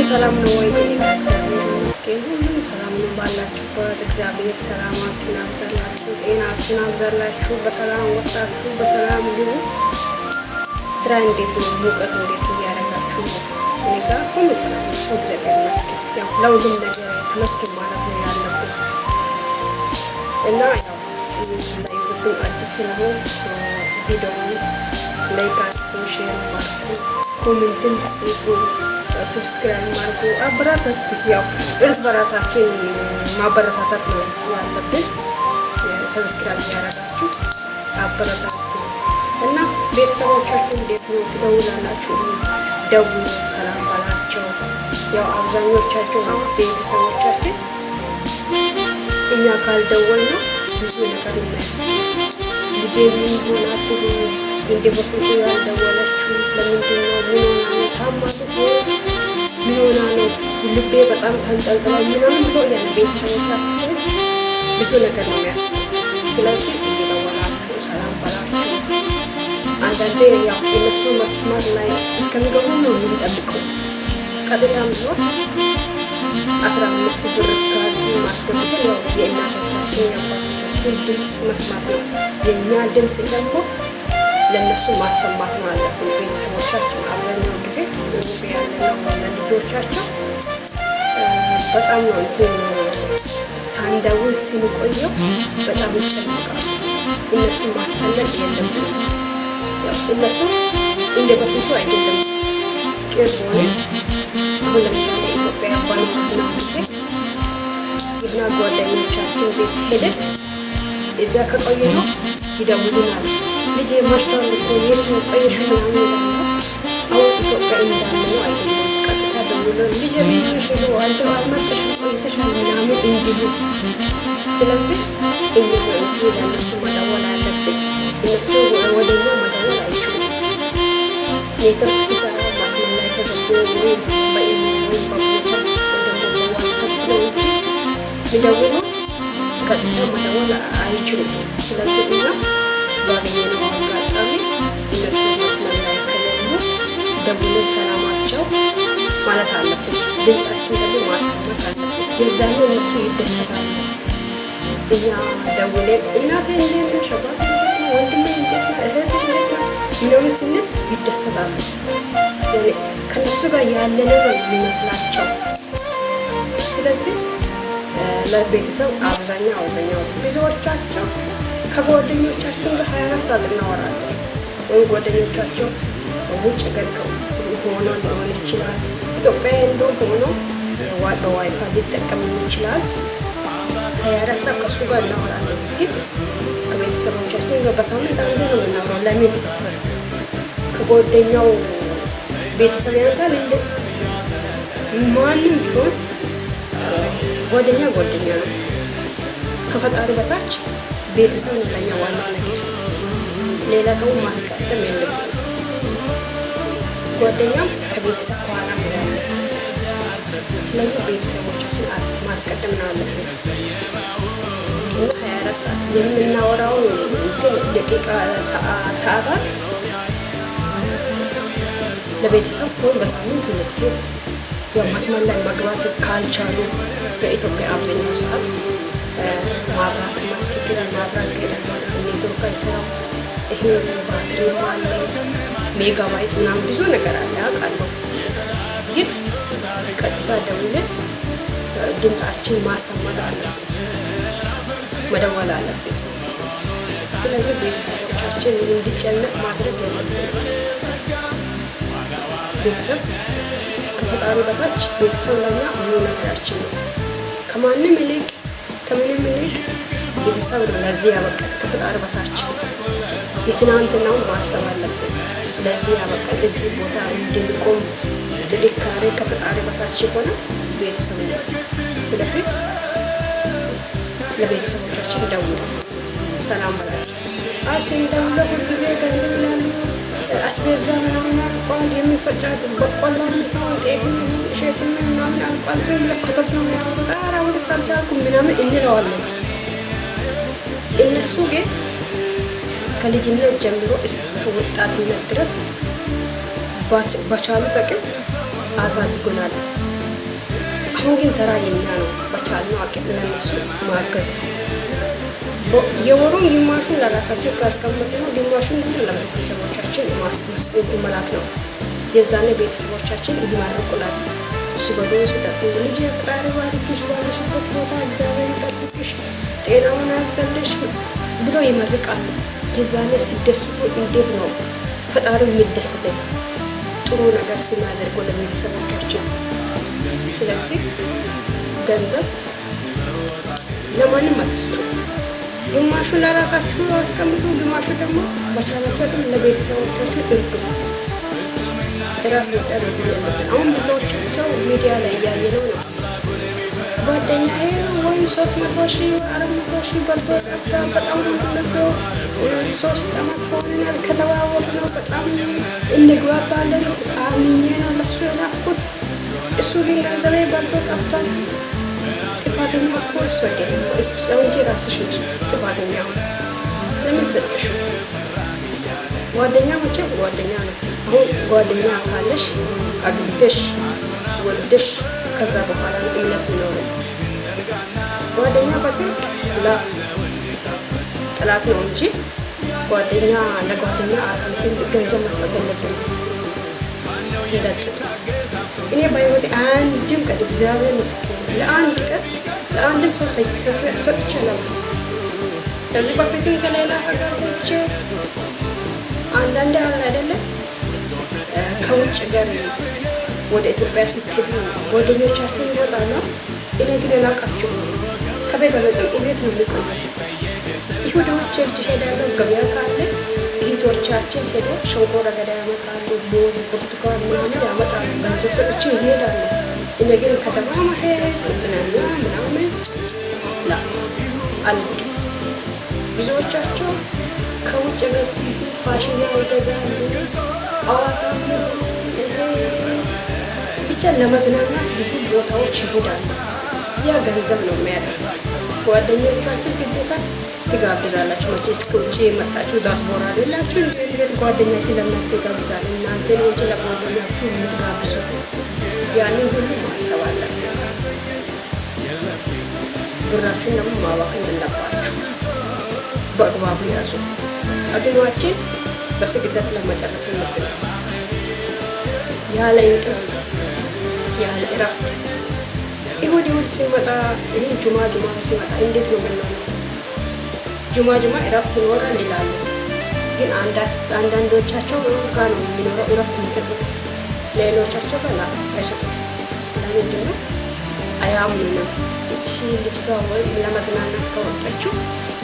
ሰላም ነው ወይ? እኔ ጋር እግዚአብሔር ይመስገን ሁሉም ሰላም ነው። ባላችሁበት እግዚአብሔር ሰላማችሁን አብዛላችሁ፣ ጤናችሁን አብዛላችሁ። በሰላም ወጣችሁ በሰላም ግቡ። ስራ እንዴት ነው? ሙቀት እንዴት እያደረጋችሁ ነው? እኔ ጋር ሁሉ ሰላም ነው እግዚአብሔር ይመስገን። ያው ለሁሉም ነገር ተመስገን ማለት ነው ያለብን እና ያው ለዩቱብ አዲስ ነው ቪዲዮውን ላይክ አድርጉ፣ ሼር አድርጉ፣ ኮሜንትም ጽፉ፣ ሰብስክራይብ አድርጉ፣ አበረታቱ። ያው እርስ በራሳችን ማበረታታት ነው ያለብን። ሰብስክራይብ ያደረጋችሁ አበረታቱ እና ቤተሰቦቻችሁ እንዴት ነው? ትደውላላችሁ? ደውሉ፣ ሰላም ባላቸው። ያው አብዛኞቻችሁ ቤተሰቦቻችን እኛ ካልደወልን ብዙ ነገር እናያስብ። ልጄ ምን ሆናችሁ እንደ በፊቱ ያልደወለችው ለምንድን ነው? ምን ሆና ነው? ታማለች ወይስ ምን ሆና ነው? ልቤ በጣም ተንጠልጥሏል ምናምን ብሎ ያን ቤተሰቦቻችን ብዙ ነገር ነው የሚያስቡት። ስለዚህ እየደወላችሁ ሰላም ባላችሁ። አንዳንዴ ያው የነሱ መስመር ላይ እስከሚገቡ ነው የምንጠብቀው። ቀጥታም ቢሆን 15 ብር ካርዱ ማስገብተን ያው የእናቶቻችን የአባቶቻችን ድምፅ መስማት ነው። የእኛ ድምፅ ደግሞ ለእነሱ ማሰማት ነው አለብን። ቤተሰቦቻችን አብዛኛው ጊዜ ሩብ ያለነው ለልጆቻቸው በጣም ነው እንትን ሳንደውል ስንቆየው በጣም ይጨነቃሉ። እነሱ ማስጨነቅ የለብንም። እነሱ እንደ በፊቱ አይደለም። ቅርብ ሆነ አሁን ለምሳሌ ኢትዮጵያ ባለሙያ ጊዜ የሆነ ጓደኞቻችን ቤት ሄደን እዚያ ከቆየ ነው ይደውሉናል። ልጄ መሽቷል እኮ የት ነው ቆየሽ ምናምን ይላሉ። አሁን ኢትዮጵያ እንዳለ ነው አይደለም። ቀጥታ ደውሎ ልጄ ምን ሆነሽ ነው አልመጣሽም ቆይተሻል ምናምን እንዲሉ። ስለዚህ እኛ እንጂ ለእነሱ መደወል አለብን። እነሱ ወደኛ መደወል አይችሉም። ኔትወርክ ሲሰራ ማስመር ላይ ተደርጎ ወይም በኢሜል ወይም በቦታ በዋትሳፕ ነው እንጂ ሊደውሉ ቀጥታ መደወል አይችሉም። ስለዚህ እኛ ባገኘነው አጋጣሚ እነሱ መስመር ላይ ከሌሉ ደውለን ሰላማቸው ማለት አለብን። ድምፃችን ደግሞ ማሰማት አለብን። የዛኔ እነሱ ይደሰታሉ። እኛ ደውለን እናቴ እንዴት ነሽ፣ አባቴ እንዴት ነው፣ ወንድሜ እንዴት ነው፣ እህቴ እንዴት ነው ምናምን ስንል ይደሰታሉ። ከነሱ ጋር ያለነ ነው የሚመስላቸው። ስለዚህ ለቤተሰብ አብዛኛው ብዙዎቻቸው ከጓደኞቻችን ጋር 24 ሰዓት እናወራለን። ወይም ጓደኞቻቸው ውጭ ገድከው ሆኖ ሊሆን ይችላል። ኢትዮጵያ እንደው ሆኖ በዋይፋይ ሊጠቀም ይችላል። 24 ሰዓት ከእሱ ጋር እናወራለን። ግን ከቤተሰቦቻችን ጋር በሳምንት አንዴ ነው የምናወራው። ለምን? ከጓደኛው ቤተሰብ ያንሳል እንደ ማንም ቢሆን ጓደኛ ነው። ከፈጣሪ በታች ቤተሰብ ነው ለኛ ዋና ነገር። ሌላ ሰው ማስቀደም የለብንም። ጓደኛም ከቤተሰብ በኋላ ነው። ስለዚህ ቤተሰቦቻችን ማስቀደም ነው አለብን። እና 24 ሰዓት የምናወራው ግን ደቂቃ ሰዓታት ለቤተሰብ ሆን በሳምንት ሁለቴ መስመር ላይ መግባት ካልቻሉ በኢትዮጵያ አብዛኛው ሰዓት ማብራት ማስቸግር ማብራት ኔትወርክ አይሰራም። ይሄ ባትሪ አለ፣ ሜጋባይት ምናምን ብዙ ነገር አለ አውቃለሁ። ግን ቀጥታ ደውለን ድምፃችን ማሰማት አለብን፣ መደወል አለብን። ስለዚህ ቤተሰቦቻችን እንዲጨነቅ ማድረግ የለብንም። ቤተሰብ ከፈጣሪ በታች ቤተሰብ ለኛ ሁሉ ነገራችን ነው። ከማንም ይልቅ ከምንም ይልቅ ቤተሰብ ነው ለዚህ ያበቃል። ከፈጣሪ በታች የትናንትናውን ማሰብ አለብን። ለዚህ ያበቃል። እዚህ ቦታ እንድንቆም ጥንካሬ ከፈጣሪ በታች የሆነ ቤተሰብ ነው። ስለዚህ ለቤተሰቦቻችን ደውሉ፣ ሰላም በላቸው። ስንደውል ሁልጊዜ ገንዘብ ይላሉ፣ አስቤዛ ምናምን አልቋል፣ የሚፈጫሉ በቆሎ ጤፍ እሸት ምናምን አልቋል፣ ዝም ብለህ ከተፍ ነው የሚያወሩት። ኧረ ወደስ አልቻልኩም ምናምን እንለዋለን። እነሱ ግን ከልጅነት ጀምሮ እስከ ወጣትነት ድረስ በቻሉ ጥቅም አሳድጎናል። አሁን ግን ተራ የኛ ነው። በቻልነው አቅም ለነሱ ማገዝ ነው። የወሩን ግማሹን ለራሳችን ካስቀመጥን ነው፣ ግማሹን ደግሞ ለቤተሰቦቻችን ማስመስገድ መላክ ነው። የዛኔ ቤተሰቦቻችን ይማርቁናል። ሲበሉ ሲጠጡ ልጅ ፈጣሪ ባርክሽ፣ ባለሽበት ቦታ እግዚአብሔር ይጠብቅሽ፣ ጤናውን ያብዛልሽ ብሎ ይመርቃሉ። የዛኔ ሲደስቱ እንዴት ነው ፈጣሪው የሚደሰተው? ጥሩ ነገር ስናደርገው ለቤተሰቦቻችን። ስለዚህ ገንዘብ ለማንም አትስጡ። ግማሹ ለራሳችሁ አስቀምጡ፣ ግማሹ ደግሞ በቻላችሁ ለቤተሰቦቻችሁ እርዱ። ራስ ወጣት አሁን ብዙዎቻቸው ሚዲያ ላይ እያየነው ነው። ጓደኛዬ ወይም 300 ሺህ 400 ሺህ በልቶ ጠፍታ በጣም ነዶ 3 ዓመት ሆነናል ከተዋወቅ ነው በጣም እንግባባለን አምኜ ነው ለሱ የላኩት። እሱ ግን ገንዘቤ በልቶ ጠፍቷል። ጥፋተኛ እኮ እሱ አይደለም፣ እሱ እንጂ ራስሽ ነሽ ጥፋተኛ። ለምን ሰጥሽው? ጓደኛ መቼም ጓደኛ ነው። አሁን ጓደኛ ካለሽ አግብተሽ ወልደሽ ከዛ በኋላ እምነት የሚኖረው ጓደኛ በስልክ ጥላት ነው እንጂ ጓደኛ ለጓደኛ አሳልፈን ገንዘብ መስጠት የለብንም። እኔ በህይወቴ አንድም ቀን እግዚአብሔር ይመስገን ለአንድ ቀን ለአንድም ሰው ሰጥቼ አላውቅም። ከዚህ በፊትም ከሌላ ሀገር ሄጄ አንዳንዴ አለ አይደለም ከውጭ ጋር ወደ ኢትዮጵያ ስትሄዱ ጓደኞቻችሁ ይወጣሉ። እኔ ግን አላውቃቸው ከቤት በጣም እቤት ነው የሚቆዩ። ይሁዳዎች ቸርች ሄዳለሁ። ገበያ ካለ እህቶቻችን ሄዶ ሸንኮራ አገዳ ያመጣሉ፣ ሙዝ፣ ብርቱካን ምናምን ያመጣሉ። ገንዘብ ሰጥቼ ይሄዳሉ። እኔ ግን ከተማ መሄድ ዝናና ምናምን ላ አልወድም። ብዙዎቻቸው ከውጭ ጋር ሲሄዱ ፋሽን ይገዛሉ። አዋሳ ብቻ ለመዝናናት ብዙ ቦታዎች ይሄዳሉ። ያ ገንዘብ ነው የሚያጠፋ። ጓደኞቻችሁ ግዴታ ትጋብዛላችሁ። መቼት ከውጭ የመጣችሁ ዳስፖራ አይደላችሁ። እንዴት ጓደኛችሁ ለእናንተ ይጋብዛል? እናንተ ነው እንጂ ለጓደኛችሁ የምትጋብዙ። ያንን ሁሉ ማሰብ አለብን። ብራችሁን ደግሞ ማባከን የለባችሁ። በአግባቡ ያዙ። አገሯችን በስግደት ለመጨረስ ነው። ያለ እንቅልፍ ያለ እረፍት ይሁድ ሲመጣ ይሄ ጁማ ሲመጣ እንዴት ነው የምንሆነው? ጁማ እረፍት ይኖራል ይላሉ፣ ግን አንዳንዶቻቸው ጋር ነው የሚኖረው እረፍት የሚሰጡት፣ ሌሎቻቸው ጋር አይሰጡም። ለምንድን ነው? አያምኑም። እቺ ልጅቷ ወይም ለመዝናናት ከወጣችው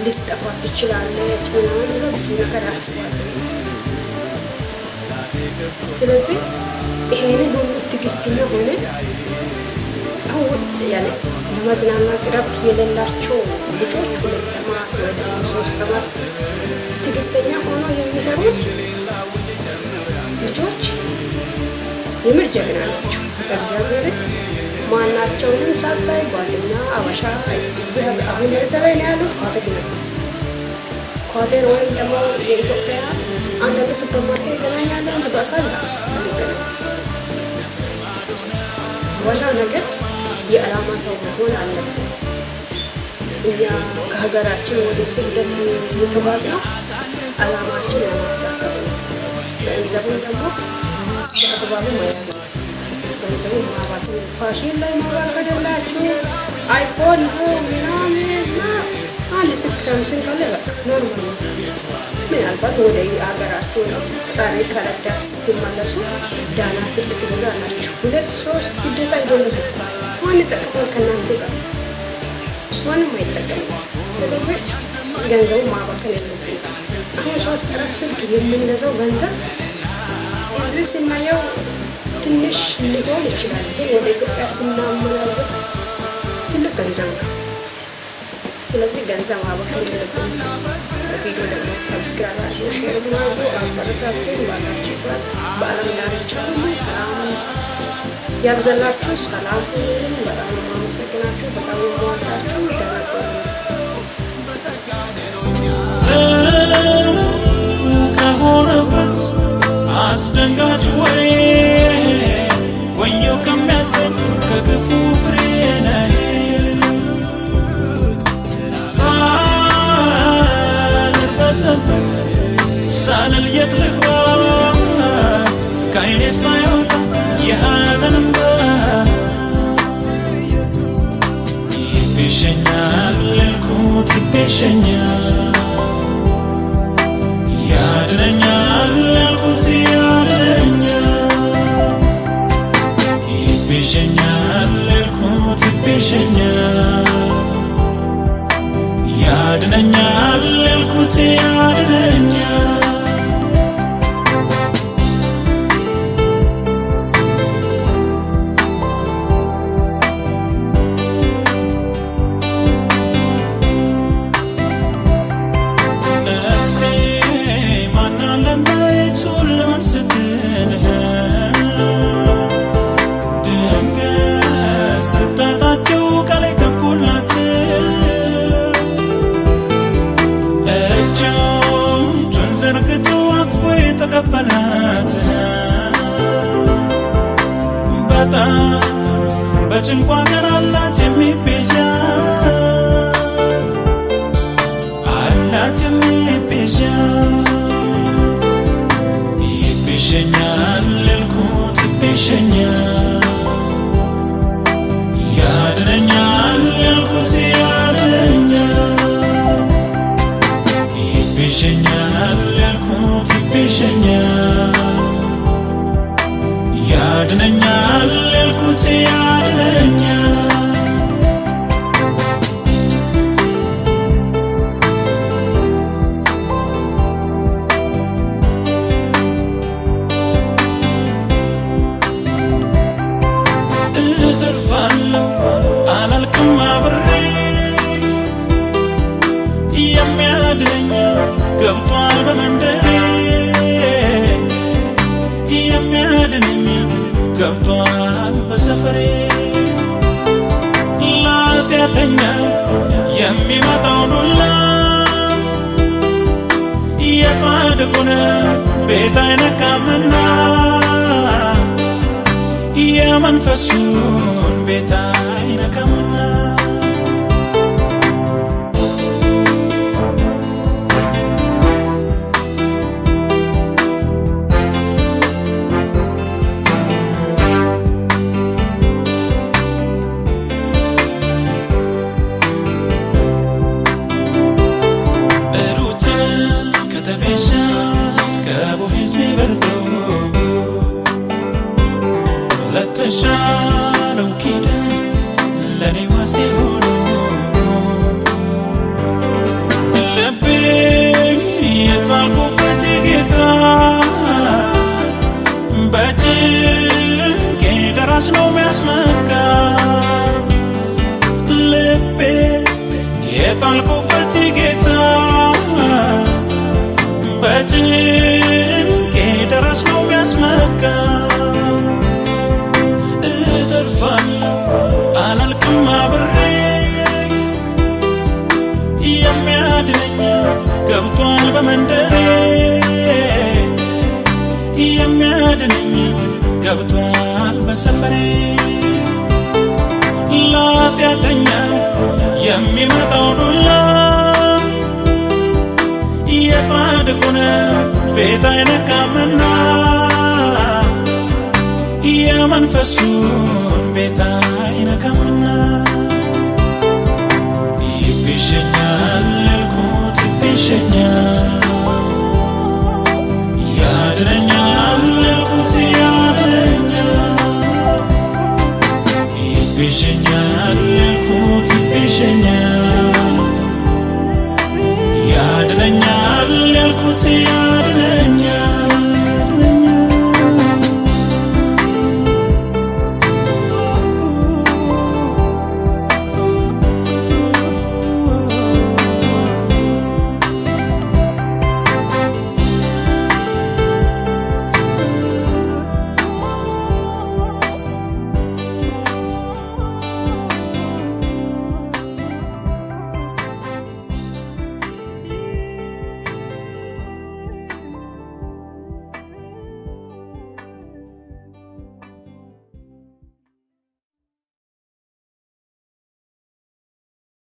ልትጠፋ ትችላለች ምናምን ብለው ብዙ ነገር ያስባሉ። ስለዚህ ይሄንን ሁሉ ትዕግስተኛ ሆነ አሁን ያለ ለመዝናናት እረፍት የሌላቸው ልጆች 2 ዓመት ወይ 3 ዓመት ትዕግስተኛ ሆኖ የሚሰሩት ልጆች የምር ጀግና ናቸው። በእግዚአብሔር ማናቸውንም ሳታይ ጓደኛ አበሻ አሁን ለምሳሌ ነው ያሉት ኳተር ወይም ደግሞ የኢትዮጵያ አንድ ሱፐርማርኬት ይገናኛለን። በአካል ዋናው ነገር የዓላማ ሰው መሆን አለብን። እኛ ከሀገራችን ወደ ስደት የተጓዝነው ዓላማችን ለማሳካት ነው። ገንዘቡን ደግሞ በአግባቡ መያዝ ነው። ገንዘቡ ማባከን ፋሽን ላይ ማባከን የላችሁ አይፎን ምናምን አንድ ስልክ ሳምሰንግ ካለ በቃ ኖርማል ነው። ምናልባት ወደ ሀገራችሁ ፈጣሪ ከረዳ ስትመለሱ ዳና ስልክ ትገዛላችሁ። 2-3 ግዴታ አይደለም። ማን ይጠቀማል ከእናንተ ጋር? ማንም አይጠቀምም። ስለዚህ ገንዘቡ ማባከን የለብንም። አሁን 3-4 ስልክ የምንገዛው ገንዘብ እዚህ ስናየው ትንሽ ሊሆን ይችላል፣ ግን ወደ ኢትዮጵያ ስናመዛዝን ትልቅ ገንዘብ ነው። ስለዚህ ገንዘብ ማባከን የለብንም። ቪዲዮ ደግሞ ሰብስክራይብ አድርጉ፣ ሼር አድርጉ፣ አበረታቱን። ባላችሁበት በዓለም ዳርቻ ሁሉ ሰላም ያብዛላችሁ። ሰላም ሁሉ በጣም የማመሰግናችሁ፣ በጣም የማወዳችሁ። ሰው ከሆነበት አስደንጋጭ ወየው ከሚያሰኝ ከክፉ ፍሬ ሳልርበተበት ሳልል የት ልግባ ከዓይኔ ሳይወጣ የሐዘን እንባ ይቤዠኛል ያልኩት ይቤዠኛል ያድነኛል ያልኩት ያድነኛል ይቤዠኛል ያልኩት ይቤዠኛል ያድነኛል ያልኩት ያድነኛል ድንገት ስታጣቸው ቃል የገቡላት እጆቹን ዘርግቶ አቅፎ የተቀበላት በጣም በጭንቋ ቀን አላት የሚቤዣት አላት የሚቤዣት ይቤዠኛል ያልኩት ይቤዠኛል ያድነኛል ያልኩት ያድነኛል ይቤዠኛል ያልኩት ይቤዠኛል ያድነኛል ያልኩት ያድነኛል አላልቅም አብሬ የሚያድነኝ ገብቷል በመንደሬ የሚያድነኝ ገብቷል በሰፈሬ ለኃጢአተኛ የሚመጣው ዱላ የጻድቁን ቤት አይነካምና የመንፈሱን ቤት አይነካምና ሩት ከተቤዣት ከቦዔዝ በልጦ ለተሻለው ኪዳን ለኔ ዋሴ ሆኖ ልቤ የጣልኩበት ጌታ በጭንቄ ደራሽ ነው ሚያስመካ ልቤ የጣልኩበት ጌታ በጭንቄ ደራሽ ነው ሚያስመካ አላልቅም አብሬ የሚያድነኝ ገብቷል በመንደሬ የሚያድነኝ ገብቷል በሰፈሬ ለኃጢአተኛ የሚመጣው ዱላ የጻድቁን ቤት አይነካምና የመንፈሱን ቤት አይነካምና ይቤዠኛል ያልኩት ይቤዠኛል